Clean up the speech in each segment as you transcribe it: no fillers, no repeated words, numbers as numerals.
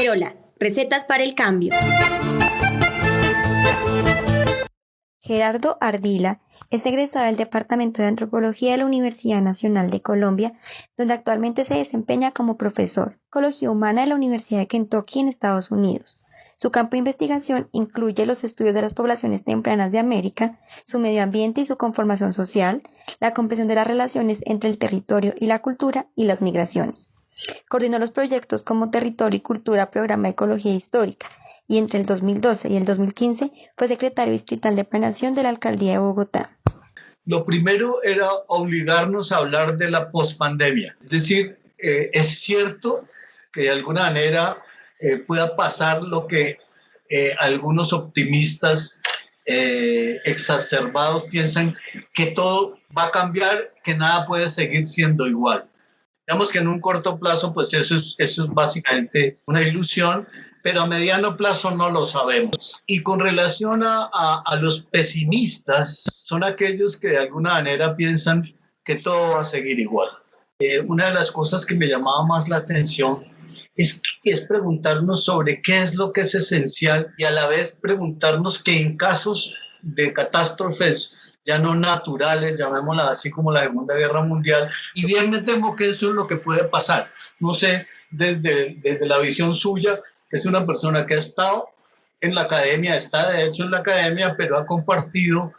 Acerola, recetas para el cambio. Gerardo Ardila es egresado del Departamento de Antropología de la Universidad Nacional de Colombia, donde actualmente se desempeña como profesor de Ecología Humana de la Universidad de Kentucky en Estados Unidos. Su campo de investigación incluye los estudios de las poblaciones tempranas de América, su medio ambiente y su conformación social, la comprensión de las relaciones entre el territorio y la cultura y las migraciones. Coordinó los proyectos como Territorio y Cultura, Programa de Ecología Histórica, y entre el 2012 y el 2015 fue secretario distrital de Planeación de la Alcaldía de Bogotá. Lo primero era obligarnos a hablar de la pospandemia. Es decir, es cierto que de alguna manera pueda pasar lo que algunos optimistas exacerbados piensan, que todo va a cambiar, que nada puede seguir siendo igual. Digamos que en un corto plazo, pues eso es básicamente una ilusión, pero a mediano plazo no lo sabemos. Y con relación a los pesimistas, son aquellos que de alguna manera piensan que todo va a seguir igual. Una de las cosas que me llamaba más la atención es preguntarnos sobre qué es lo que es esencial, y a la vez preguntarnos que en casos de catástrofes ya no naturales, llamémosla así, como la Segunda Guerra Mundial, y bien me temo que eso es lo que puede pasar. No sé, desde la visión suya, que es una persona que ha estado en la academia, está de hecho en la academia, pero ha compartido,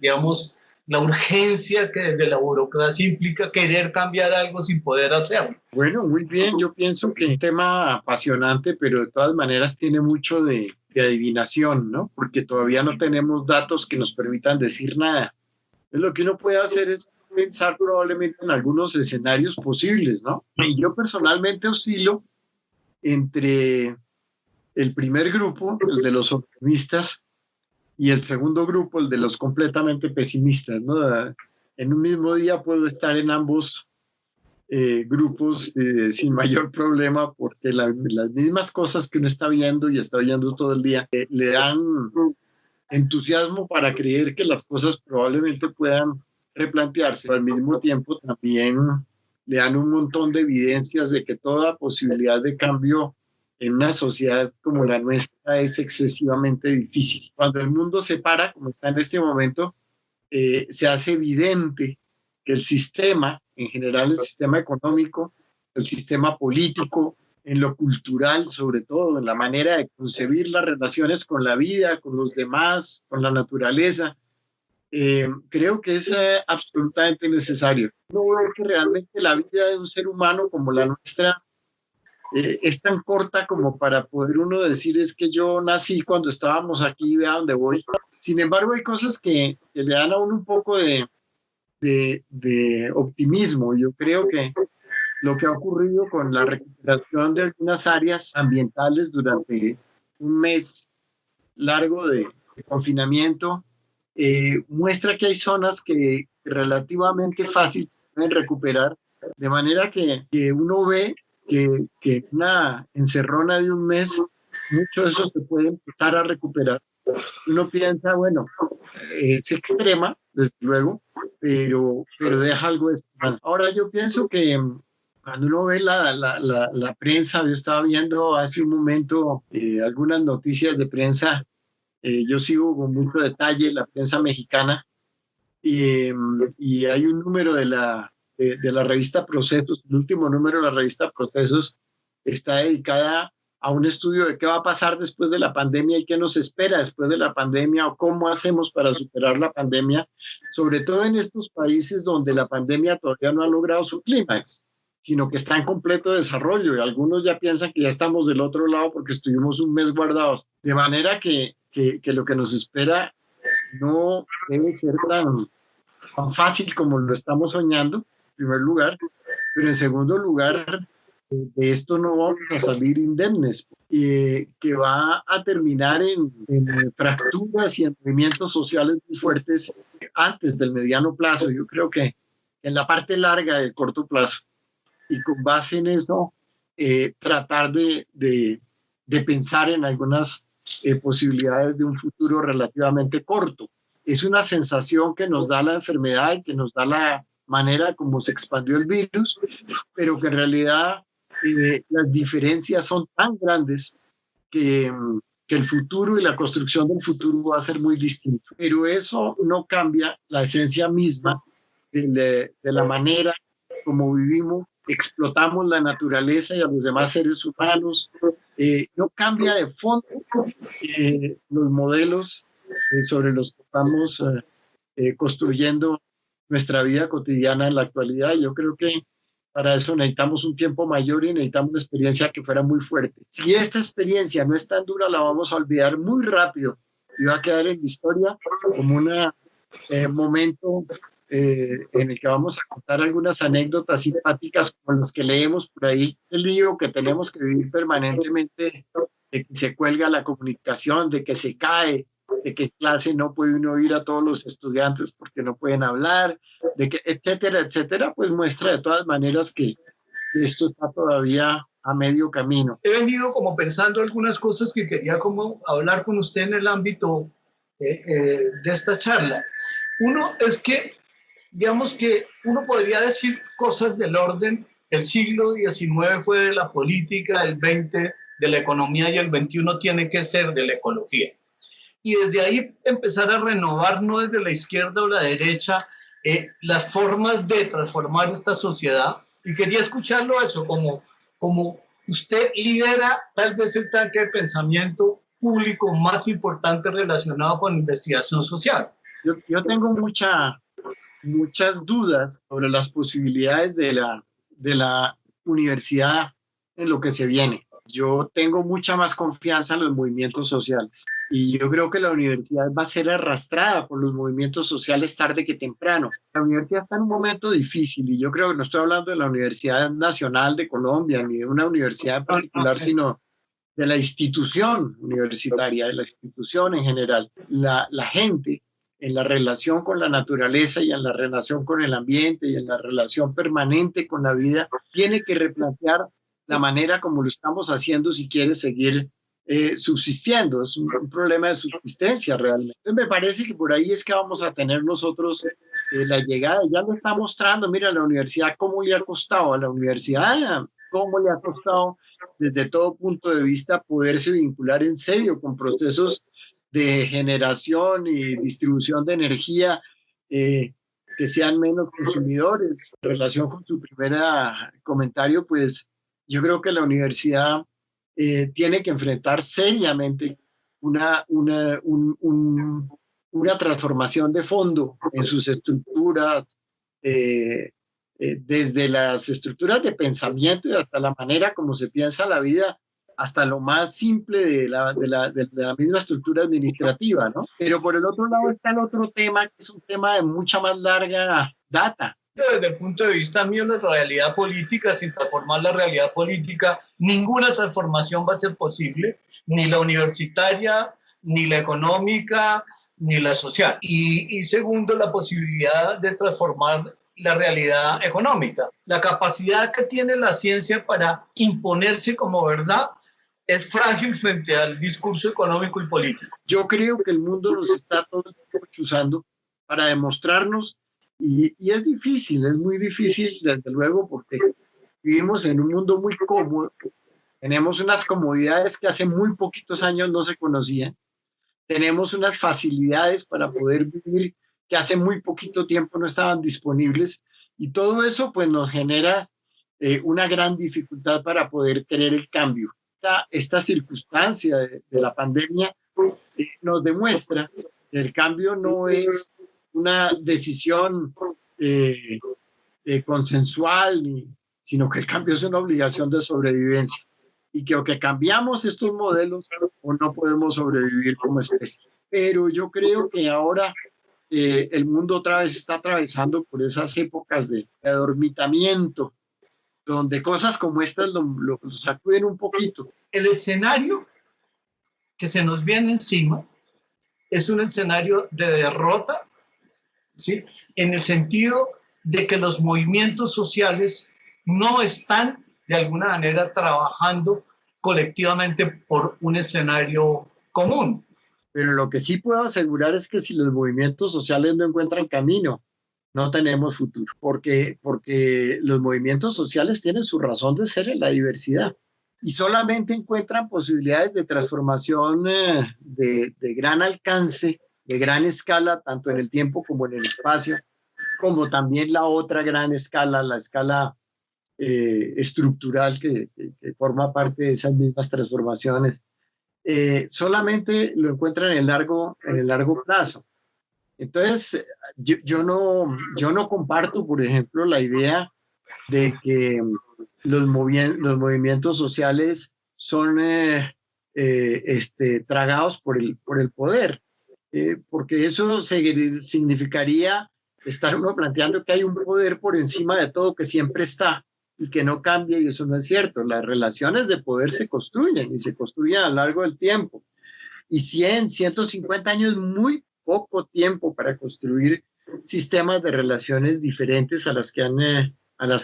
digamos, la urgencia que desde la burocracia implica querer cambiar algo sin poder hacerlo. Bueno, muy bien. Yo pienso que es un tema apasionante, pero de todas maneras tiene mucho de adivinación, ¿no? Porque todavía no tenemos datos que nos permitan decir nada. Lo que uno puede hacer es pensar probablemente en algunos escenarios posibles, ¿no? Y yo personalmente oscilo entre el primer grupo, el de los optimistas, y el segundo grupo, el de los completamente pesimistas, ¿no? En un mismo día puedo estar en ambos grupos sin mayor problema, porque las mismas cosas que uno está viendo y está oyendo todo el día le dan entusiasmo para creer que las cosas probablemente puedan replantearse, pero al mismo tiempo también le dan un montón de evidencias de que toda posibilidad de cambio en una sociedad como la nuestra es excesivamente difícil. Cuando el mundo se para, como está en este momento, se hace evidente que el sistema, en general el sistema económico, el sistema político, en lo cultural sobre todo, en la manera de concebir las relaciones con la vida, con los demás, con la naturaleza, creo que es absolutamente necesario. No veo que realmente la vida de un ser humano como la nuestra es tan corta como para poder uno decir es que yo nací cuando estábamos aquí y vea dónde voy. Sin embargo, hay cosas que le dan a uno un poco de optimismo. Yo creo que lo que ha ocurrido con la recuperación de algunas áreas ambientales durante un mes largo de confinamiento muestra que hay zonas que relativamente fácil se pueden recuperar, de manera que uno ve que una encerrona de un mes, mucho de eso se puede empezar a recuperar. Uno piensa, bueno, es extrema, desde luego, pero deja algo de esperanza. Ahora yo pienso que cuando uno ve la prensa, yo estaba viendo hace un momento algunas noticias de prensa, yo sigo con mucho detalle la prensa mexicana, y hay un número de la revista Procesos, el último número de la revista Procesos está dedicada a un estudio de qué va a pasar después de la pandemia y qué nos espera después de la pandemia, o cómo hacemos para superar la pandemia, sobre todo en estos países donde la pandemia todavía no ha logrado su clímax, sino que está en completo desarrollo, y algunos ya piensan que ya estamos del otro lado porque estuvimos un mes guardados, de manera que lo que nos espera no debe ser tan fácil como lo estamos soñando, en primer lugar, pero en segundo lugar, de esto no vamos a salir indemnes, que va a terminar en fracturas y en movimientos sociales muy fuertes antes del mediano plazo. Yo creo que en la parte larga del corto plazo, y con base en eso, tratar de pensar en algunas posibilidades de un futuro relativamente corto. Es una sensación que nos da la enfermedad y que nos da la manera como se expandió el virus, pero que en realidad las diferencias son tan grandes que, que el futuro y la construcción del futuro va a ser muy distinto. Pero eso no cambia la esencia misma de la manera como vivimos, explotamos la naturaleza y a los demás seres humanos. No cambia de fondo los modelos sobre los que estamos construyendo nuestra vida cotidiana en la actualidad. Yo creo que para eso necesitamos un tiempo mayor y necesitamos una experiencia que fuera muy fuerte. Si esta experiencia no es tan dura, la vamos a olvidar muy rápido y va a quedar en la historia como un momento en el que vamos a contar algunas anécdotas simpáticas como las que leemos por ahí, el lío que tenemos que vivir permanentemente, de que se cuelga la comunicación, de que se cae, de que en clase no puede uno oír a todos los estudiantes porque no pueden hablar, de que etcétera, etcétera, pues muestra de todas maneras que esto está todavía a medio camino. He venido como pensando algunas cosas que quería como hablar con usted en el ámbito de esta charla. Uno es que, digamos que uno podría decir cosas del orden, el siglo XIX fue de la política, el XX de la economía y el XXI tiene que ser de la ecología. Y desde ahí empezar a renovar, no desde la izquierda o la derecha, las formas de transformar esta sociedad. Y quería escucharlo eso, como usted lidera tal vez el tanque de pensamiento público más importante relacionado con investigación social. Yo tengo muchas dudas sobre las posibilidades de la universidad en lo que se viene. Yo tengo mucha más confianza en los movimientos sociales y yo creo que la universidad va a ser arrastrada por los movimientos sociales tarde que temprano. La universidad está en un momento difícil y yo creo que no estoy hablando de la Universidad Nacional de Colombia ni de una universidad en particular, sino de la institución universitaria, de la institución en general. La gente en la relación con la naturaleza y en la relación con el ambiente y en la relación permanente con la vida, tiene que replantear la manera como lo estamos haciendo si quiere seguir subsistiendo. Es un problema de subsistencia realmente. Entonces me parece que por ahí es que vamos a tener nosotros la llegada. Ya lo está mostrando, mira, la universidad, cómo le ha costado a la universidad, cómo le ha costado desde todo punto de vista poderse vincular en serio con procesos de generación y distribución de energía que sean menos consumidores. En relación con su primer comentario, pues yo creo que la universidad tiene que enfrentar seriamente una transformación de fondo en sus estructuras, desde las estructuras de pensamiento y hasta la manera como se piensa la vida, hasta lo más simple de la misma estructura administrativa, ¿no? Pero por el otro lado está el otro tema, que es un tema de mucha más larga data. Desde el punto de vista mío, la realidad política, sin transformar la realidad política, ninguna transformación va a ser posible, ni la universitaria, ni la económica, ni la social. Y segundo, la posibilidad de transformar la realidad económica. La capacidad que tiene la ciencia para imponerse como verdad es frágil frente al discurso económico y político. Yo creo que el mundo nos está todo el tiempo chuzando para demostrarnos, y es difícil, es muy difícil, desde luego, porque vivimos en un mundo muy cómodo, tenemos unas comodidades que hace muy poquitos años no se conocían, tenemos unas facilidades para poder vivir que hace muy poquito tiempo no estaban disponibles, y todo eso pues nos genera una gran dificultad para poder querer el cambio. Esta circunstancia de la pandemia nos demuestra que el cambio no es una decisión consensual, sino que el cambio es una obligación de sobrevivencia y que o que cambiamos estos modelos o no podemos sobrevivir como especie. Pero yo creo que ahora el mundo otra vez está atravesando por esas épocas de adormitamiento, donde cosas como estas lo sacuden un poquito. El escenario que se nos viene encima es un escenario de derrota, ¿sí? En el sentido de que los movimientos sociales no están de alguna manera trabajando colectivamente por un escenario común. Pero lo que sí puedo asegurar es que si los movimientos sociales no encuentran camino no tenemos futuro, porque los movimientos sociales tienen su razón de ser en la diversidad y solamente encuentran posibilidades de transformación de gran alcance, de gran escala, tanto en el tiempo como en el espacio, como también la otra gran escala, la escala estructural que forma parte de esas mismas transformaciones. Solamente lo encuentran en el largo plazo. Entonces, yo no comparto, por ejemplo, la idea de que los movimientos sociales son tragados por el poder, porque eso significaría estar uno planteando que hay un poder por encima de todo que siempre está y que no cambia, y eso no es cierto. Las relaciones de poder se construyen y se construyen a lo largo del tiempo. Y 100, 150 años es muy poco tiempo para construir sistemas de relaciones diferentes a las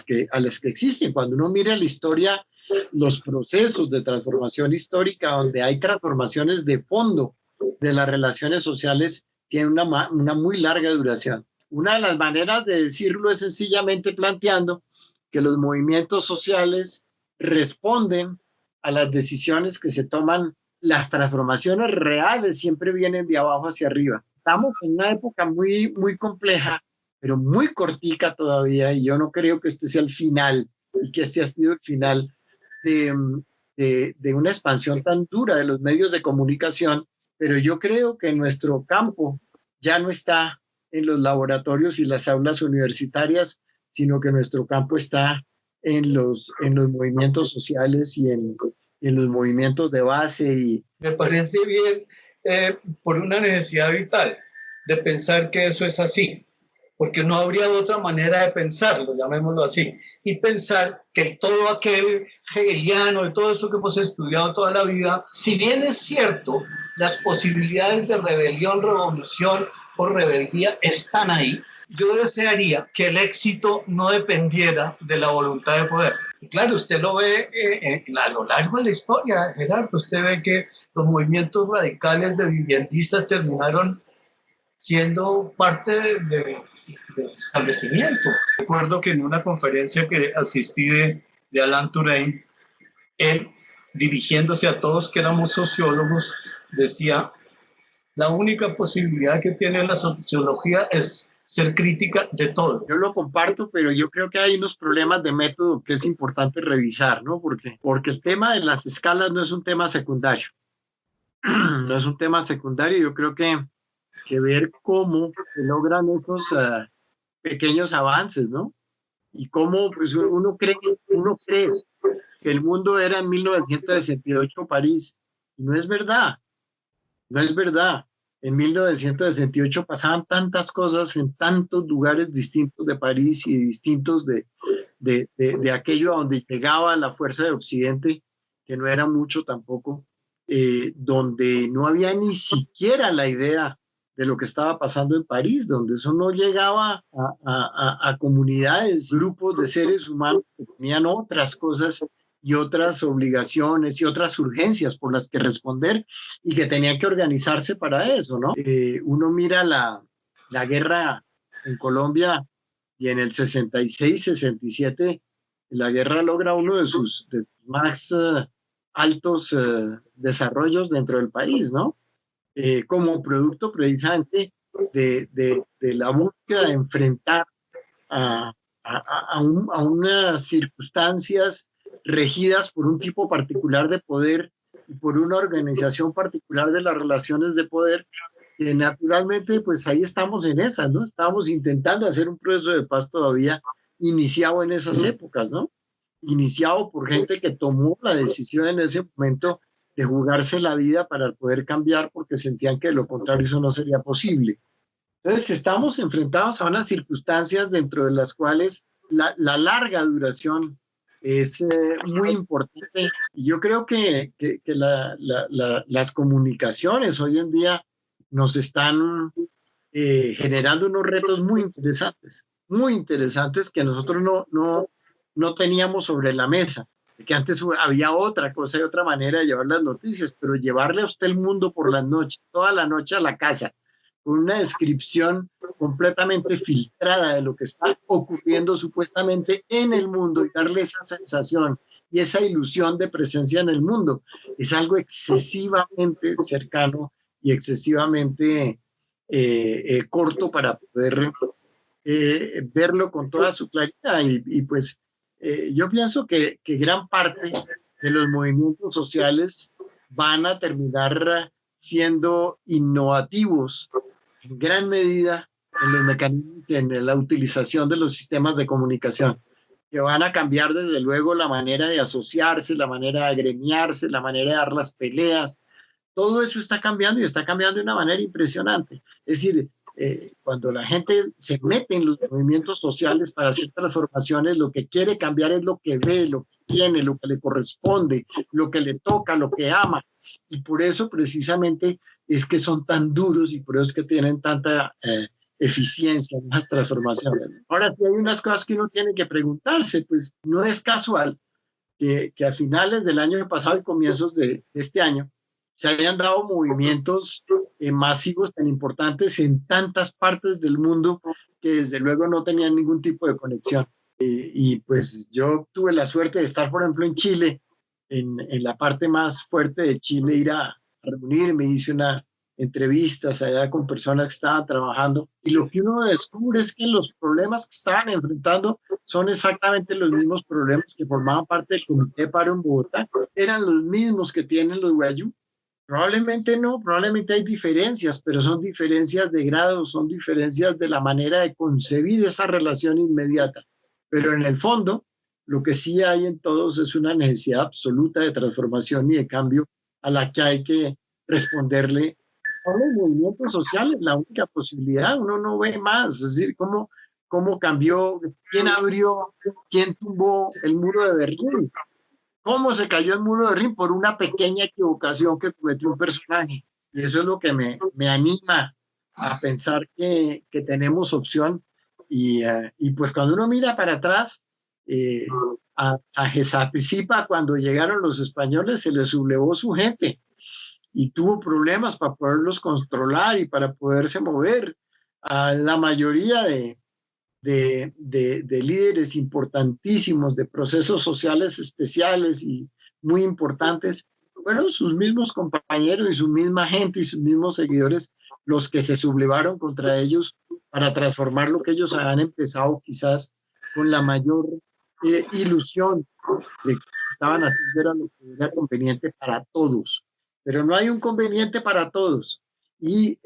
que existen. Cuando uno mira la historia, los procesos de transformación histórica, donde hay transformaciones de fondo de las relaciones sociales, tienen una muy larga duración. Una de las maneras de decirlo es sencillamente planteando que los movimientos sociales responden a las decisiones que se toman. Las transformaciones reales siempre vienen de abajo hacia arriba. Estamos en una época muy, muy compleja, pero muy cortica todavía, y yo no creo que este sea el final y que este ha sido el final de una expansión tan dura de los medios de comunicación, pero yo creo que nuestro campo ya no está en los laboratorios y las aulas universitarias, sino que nuestro campo está en los movimientos sociales y en los movimientos de base. Y me parece bien por una necesidad vital de pensar que eso es así, porque no habría otra manera de pensarlo, llamémoslo así, y pensar que todo aquel hegeliano, de todo eso que hemos estudiado toda la vida, si bien es cierto, las posibilidades de rebelión, revolución o rebeldía están ahí, yo desearía que el éxito no dependiera de la voluntad de poder. Y claro, usted lo ve a lo largo de la historia, Gerardo, usted ve que los movimientos radicales de viviendistas terminaron siendo parte del establecimiento. Recuerdo que en una conferencia que asistí de Alan Turing, él, dirigiéndose a todos que éramos sociólogos, decía, la única posibilidad que tiene la sociología es ser crítica de todo. Yo lo comparto, pero yo creo que hay unos problemas de método que es importante revisar, ¿no? Porque el tema de las escalas no es un tema secundario. No es un tema secundario. Yo creo que ver cómo se logran esos pequeños avances, ¿no? Y cómo pues, uno cree que el mundo era en 1968 París. Y no es verdad. No es verdad. En 1968 pasaban tantas cosas en tantos lugares distintos de París y distintos de aquello a donde llegaba la fuerza de Occidente, que no era mucho tampoco, donde no había ni siquiera la idea de lo que estaba pasando en París, donde eso no llegaba a comunidades, grupos de seres humanos que tenían otras cosas y otras obligaciones y otras urgencias por las que responder y que tenían que organizarse para eso, ¿no? Uno mira la guerra en Colombia y en el 66, 67, la guerra logra uno de sus más altos desarrollos dentro del país, ¿no? Como producto precisamente de la búsqueda de enfrentar a unas circunstancias regidas por un tipo particular de poder y por una organización particular de las relaciones de poder, que naturalmente pues ahí estamos en esas, ¿no? Estábamos intentando hacer un proceso de paz todavía iniciado en esas épocas, ¿no? Iniciado por gente que tomó la decisión en ese momento de jugarse la vida para poder cambiar porque sentían que de lo contrario eso no sería posible. Entonces estamos enfrentados a unas circunstancias dentro de las cuales la larga duración es muy importante, y yo creo que las comunicaciones hoy en día nos están generando unos retos muy interesantes que nosotros no teníamos sobre la mesa, que antes había otra cosa y otra manera de llevar las noticias, pero llevarle a usted el mundo por las noches, toda la noche a la casa, con una descripción completamente filtrada de lo que está ocurriendo supuestamente en el mundo y darle esa sensación y esa ilusión de presencia en el mundo. Es algo excesivamente cercano y excesivamente corto para poder verlo con toda su claridad. Y pues yo pienso que gran parte de los movimientos sociales van a terminar siendo innovativos en gran medida en los mecanismos y en la utilización de los sistemas de comunicación, que van a cambiar desde luego la manera de asociarse, la manera de agremiarse, la manera de dar las peleas. Todo eso está cambiando y está cambiando de una manera impresionante. Es decir, cuando la gente se mete en los movimientos sociales para hacer transformaciones, lo que quiere cambiar es lo que ve, lo que tiene, lo que le corresponde, lo que le toca, lo que ama. Y por eso precisamente es que son tan duros y por eso es que tienen tanta eficiencia en las transformaciones. Ahora, sí hay unas cosas que uno tiene que preguntarse, pues no es casual que a finales del año pasado y comienzos de este año se hayan dado movimientos masivos tan importantes en tantas partes del mundo que desde luego no tenían ningún tipo de conexión. Y pues yo tuve la suerte de estar, por ejemplo, en Chile, en la parte más fuerte de Chile, ir a reunirme, hice una entrevistas allá con personas que estaban trabajando y lo que uno descubre es que los problemas que estaban enfrentando son exactamente los mismos problemas que formaban parte del Comité Paro en Bogotá, eran los mismos que tienen los guayú. Probablemente no, probablemente hay diferencias, pero son diferencias de grado, son diferencias de la manera de concebir esa relación inmediata. Pero en el fondo, lo que sí hay en todos es una necesidad absoluta de transformación y de cambio a la que hay que responderle. Con los movimientos sociales, la única posibilidad, uno no ve más, es decir, cómo cambió, quién abrió, quién tumbó el muro de Berlín. ¿Cómo se cayó el muro de Berlín? Por una pequeña equivocación que cometió un personaje. Y eso es lo que me anima a pensar que tenemos opción. Y pues cuando uno mira para atrás, a Sagezapisipa, cuando llegaron los españoles, se le sublevó su gente y tuvo problemas para poderlos controlar y para poderse mover. A la mayoría de líderes importantísimos, de procesos sociales especiales y muy importantes, fueron sus mismos compañeros y su misma gente y sus mismos seguidores los que se sublevaron contra ellos para transformar lo que ellos habían empezado quizás con la mayor ilusión de que estaban haciendo era lo que era conveniente para todos. Pero no hay un conveniente para todos y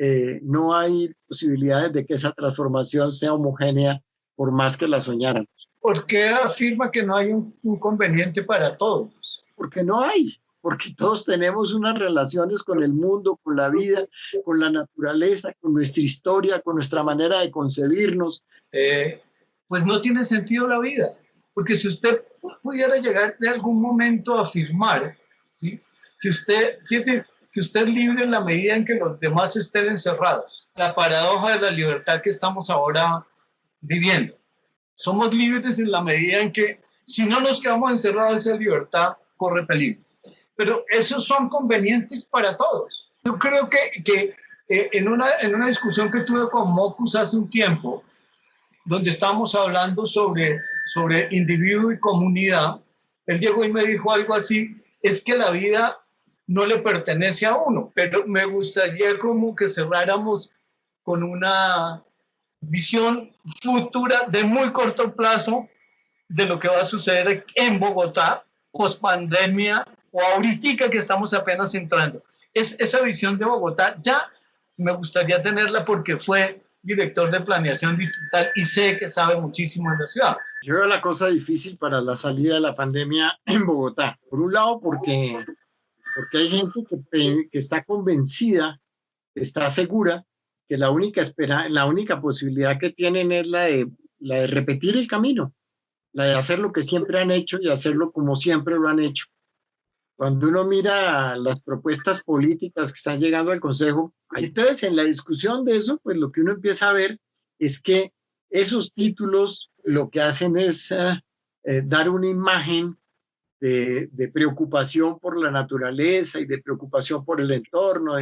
no hay posibilidades de que esa transformación sea homogénea por más que la soñáramos. ¿Por qué afirma que no hay un conveniente para todos? Porque no hay, porque todos tenemos unas relaciones con el mundo, con la vida, con la naturaleza, con nuestra historia, con nuestra manera de concebirnos. Pues no tiene sentido la vida, porque si usted pudiera llegar de algún momento a afirmar, ¿sí?, que usted es libre en la medida en que los demás estén encerrados. La paradoja de la libertad que estamos ahora viviendo. Somos libres en la medida en que si no nos quedamos encerrados, esa libertad corre peligro. Pero esos son convenientes para todos. Yo creo que en una discusión que tuve con Mocus hace un tiempo, donde estábamos hablando sobre individuo y comunidad, él llegó y me dijo algo así, es que la vida no le pertenece a uno, pero me gustaría como que cerráramos con una visión futura de muy corto plazo de lo que va a suceder en Bogotá, post pandemia o ahorita que estamos apenas entrando. Esa visión de Bogotá ya me gustaría tenerla porque fue director de planeación distrital y sé que sabe muchísimo en la ciudad. Yo veo la cosa difícil para la salida de la pandemia en Bogotá. Por un lado, porque hay gente que está convencida, está segura que la única posibilidad que tienen es la de repetir el camino, la de hacer lo que siempre han hecho y hacerlo como siempre lo han hecho. Cuando uno mira las propuestas políticas que están llegando al Consejo, entonces en la discusión de eso, pues lo que uno empieza a ver es que esos títulos lo que hacen es dar una imagen de preocupación por la naturaleza y de preocupación por el entorno,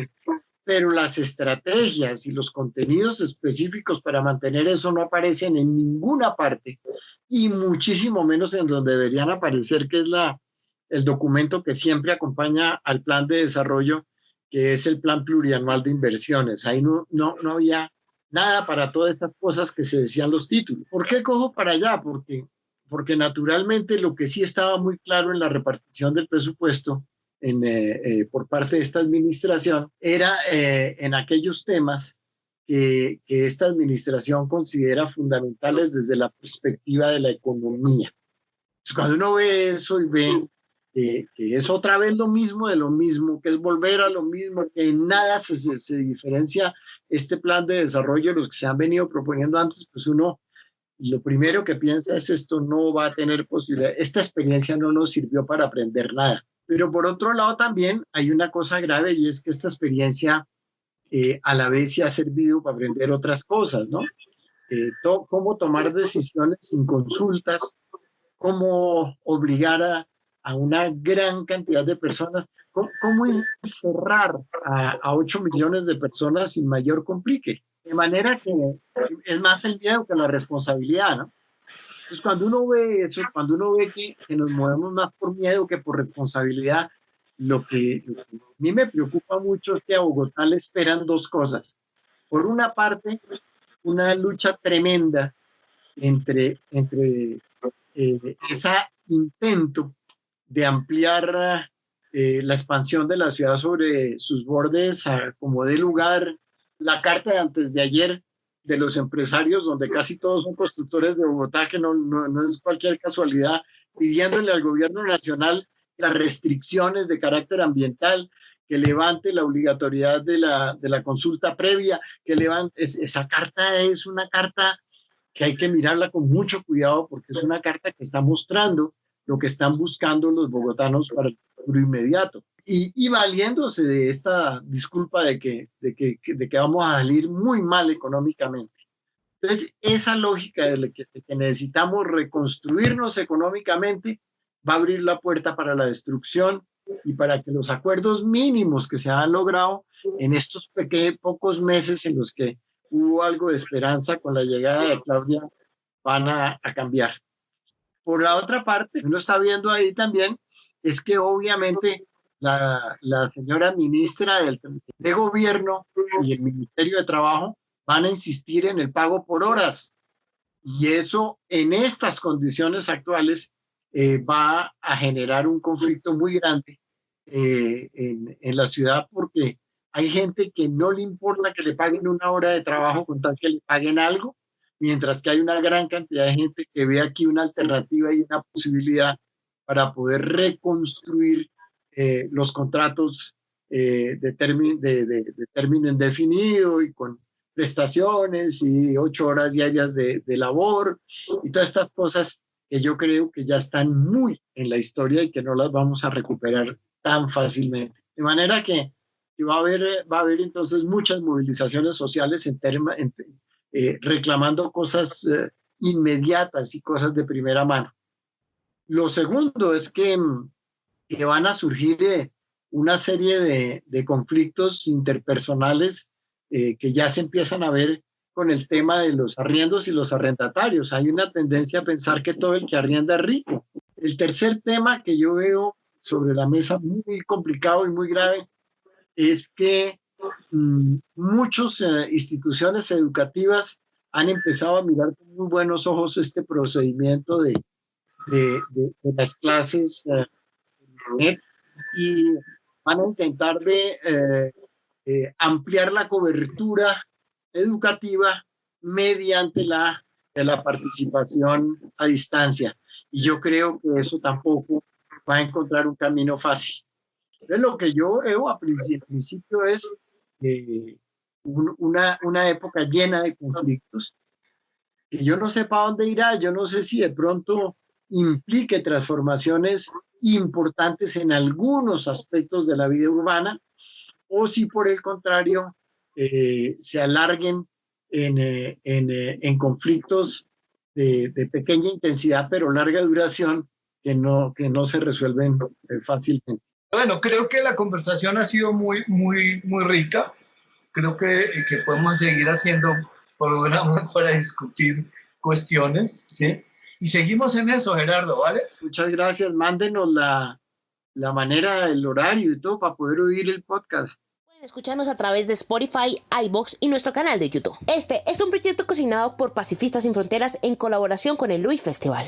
pero las estrategias y los contenidos específicos para mantener eso no aparecen en ninguna parte y muchísimo menos en donde deberían aparecer, que es el documento que siempre acompaña al plan de desarrollo, que es el plan plurianual de inversiones. Ahí no había nada para todas esas cosas que se decían los títulos. ¿Por qué cojo para allá? Porque naturalmente lo que sí estaba muy claro en la repartición del presupuesto por parte de esta administración era en aquellos temas que esta administración considera fundamentales desde la perspectiva de la economía. Entonces, cuando uno ve eso y ve que es otra vez lo mismo de lo mismo, que es volver a lo mismo, que en nada se diferencia este plan de desarrollo de los que se han venido proponiendo antes, pues uno lo primero que piensa es: esto no va a tener posibilidad, esta experiencia no nos sirvió para aprender nada. Pero por otro lado también hay una cosa grave, y es que esta experiencia a la vez sí ha servido para aprender otras cosas, ¿no? Cómo tomar decisiones sin consultas, cómo obligar a una gran cantidad de personas, cómo encerrar a 8 millones de personas sin mayor complique. De manera que es más el miedo que la responsabilidad, ¿no? Entonces, cuando uno ve eso, cuando uno ve que nos movemos más por miedo que por responsabilidad, lo que a mí me preocupa mucho es que a Bogotá le esperan dos cosas. Por una parte, una lucha tremenda entre ese intento de ampliar la expansión de la ciudad sobre sus bordes a como dé lugar la carta de antes de ayer de los empresarios, donde casi todos son constructores de Bogotá, que no es cualquier casualidad, pidiéndole al gobierno nacional las restricciones de carácter ambiental, que levante la obligatoriedad de la consulta previa, que levante. Esa carta es una carta que hay que mirarla con mucho cuidado, porque es una carta que está mostrando lo que están buscando los bogotanos para el futuro inmediato. Y valiéndose de esta disculpa de que vamos a salir muy mal económicamente. Entonces, esa lógica de que necesitamos reconstruirnos económicamente va a abrir la puerta para la destrucción y para que los acuerdos mínimos que se han logrado en estos pocos meses en los que hubo algo de esperanza con la llegada de Claudia van a cambiar. Por la otra parte, uno está viendo ahí también, es que obviamente la señora ministra de Gobierno y el Ministerio de Trabajo van a insistir en el pago por horas. Y eso, en estas condiciones actuales, va a generar un conflicto muy grande en la ciudad, porque hay gente que no le importa que le paguen una hora de trabajo con tal que le paguen algo, mientras que hay una gran cantidad de gente que ve aquí una alternativa y una posibilidad para poder reconstruir los contratos de término indefinido y con prestaciones y 8 horas diarias de labor y todas estas cosas que yo creo que ya están muy en la historia y que no las vamos a recuperar tan fácilmente. De manera que va a haber entonces muchas movilizaciones sociales reclamando cosas inmediatas y cosas de primera mano. Lo segundo es que van a surgir una serie de conflictos interpersonales que ya se empiezan a ver con el tema de los arriendos y los arrendatarios. Hay una tendencia a pensar que todo el que arrienda es rico. El tercer tema que yo veo sobre la mesa muy complicado y muy grave es que muchas instituciones educativas han empezado a mirar con muy buenos ojos este procedimiento de las clases y van a intentar ampliar la cobertura educativa mediante la participación a distancia. Y yo creo que eso tampoco va a encontrar un camino fácil. Entonces, lo que yo veo a principio es una época llena de conflictos, que yo no sé para dónde irá. Yo no sé si de pronto implique transformaciones importantes en algunos aspectos de la vida urbana, o si por el contrario se alarguen en conflictos de pequeña intensidad pero larga duración que no se resuelven fácilmente. Bueno, creo que la conversación ha sido muy, muy, muy rica. creo que podemos seguir haciendo programas para discutir cuestiones, ¿sí? Y seguimos en eso, Gerardo, ¿vale? Muchas gracias. Mándenos la manera, el horario y todo para poder oír el podcast. Pueden escucharnos a través de Spotify, iVoox y nuestro canal de YouTube. Este es un proyecto cocinado por Pacifistas Sin Fronteras en colaboración con el Luis Festival.